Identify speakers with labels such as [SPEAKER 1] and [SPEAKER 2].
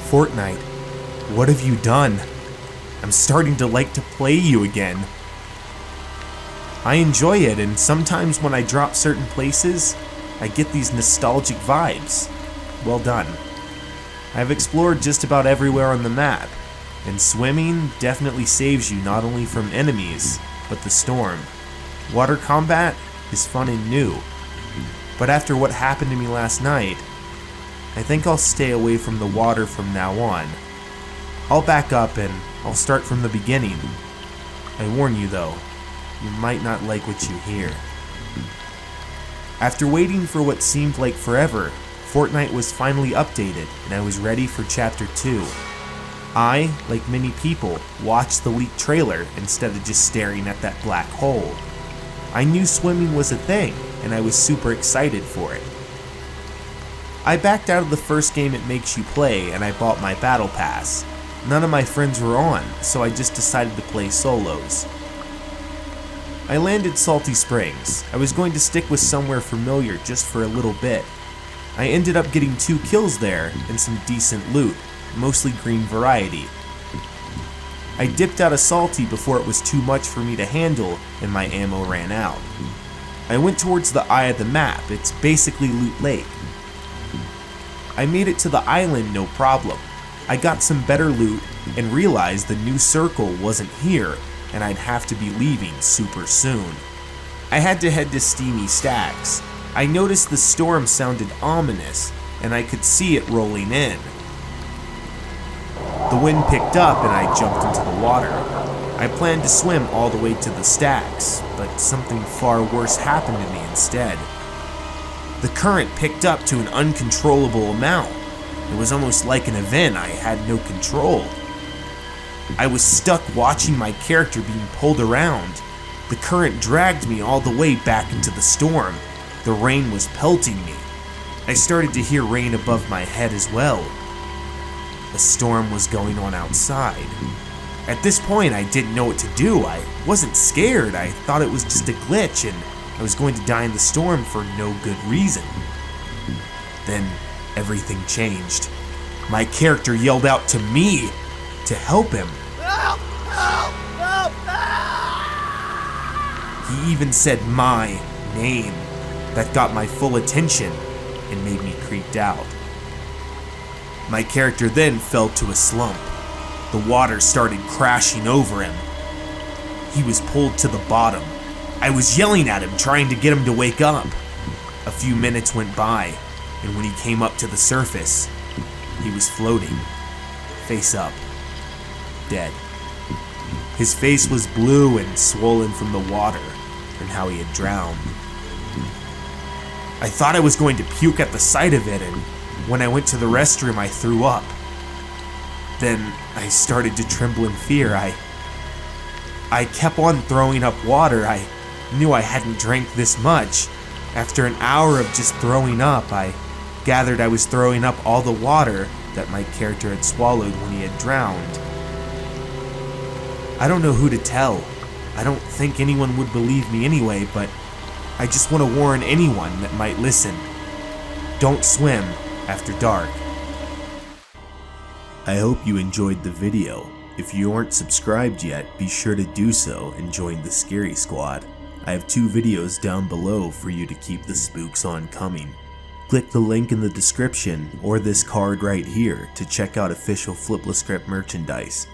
[SPEAKER 1] Fortnite, what have you done? I'm starting to like to play you again. I enjoy it, and sometimes when I drop certain places, I get these nostalgic vibes. Well done. I've explored just about everywhere on the map, and swimming definitely saves you not only from enemies, but the storm. Water combat is fun and new, but after what happened to me last night, I think I'll stay away from the water from now on. I'll back up and I'll start from the beginning. I warn you though, you might not like what you hear. After waiting for what seemed like forever, Fortnite was finally updated and I was ready for Chapter 2. I, like many people, watched the leaked trailer instead of just staring at that black hole. I knew swimming was a thing and I was super excited for it. I backed out of the first game it makes you play and I bought my battle pass. None of my friends were on, so I just decided to play solos. I landed Salty Springs. I was going to stick with somewhere familiar just for a little bit. I ended up getting 2 kills there and some decent loot, mostly green variety. I dipped out of Salty before it was too much for me to handle and my ammo ran out. I went towards the eye of the map. It's basically Loot Lake. I made it to the island no problem. I got some better loot and realized the new circle wasn't here and I'd have to be leaving super soon. I had to head to Steamy Stacks. I noticed the storm sounded ominous and I could see it rolling in. The wind picked up and I jumped into the water. I planned to swim all the way to the stacks, but something far worse happened to me instead. The current picked up to an uncontrollable amount. It was almost like an event I had no control. I was stuck watching my character being pulled around. The current dragged me all the way back into the storm. The rain was pelting me. I started to hear rain above my head as well. A storm was going on outside. At this point, I didn't know what to do. I wasn't scared. I thought it was just a glitch and I was going to die in the storm for no good reason. Then everything changed. My character yelled out to me to help him.
[SPEAKER 2] Help! Help! Help! Help!
[SPEAKER 1] He even said my name. That got my full attention and made me creeped out. My character then fell to a slump. The water started crashing over him. He was pulled to the bottom. I was yelling at him, trying to get him to wake up. A few minutes went by, and when he came up to the surface, he was floating, face up, dead. His face was blue and swollen from the water and how he had drowned. I thought I was going to puke at the sight of it, and when I went to the restroom, I threw up. Then I started to tremble in fear. I kept on throwing up water. I knew I hadn't drank this much. After an hour of just throwing up, I gathered I was throwing up all the water that my character had swallowed when he had drowned. I don't know who to tell. I don't think anyone would believe me anyway, but I just want to warn anyone that might listen. Don't swim after dark. I hope you enjoyed the video. If you aren't subscribed yet, be sure to do so and join the Scary Squad. I have 2 videos down below for you to keep the spooks on coming. Click the link in the description or this card right here to check out official FlipLaScript merchandise.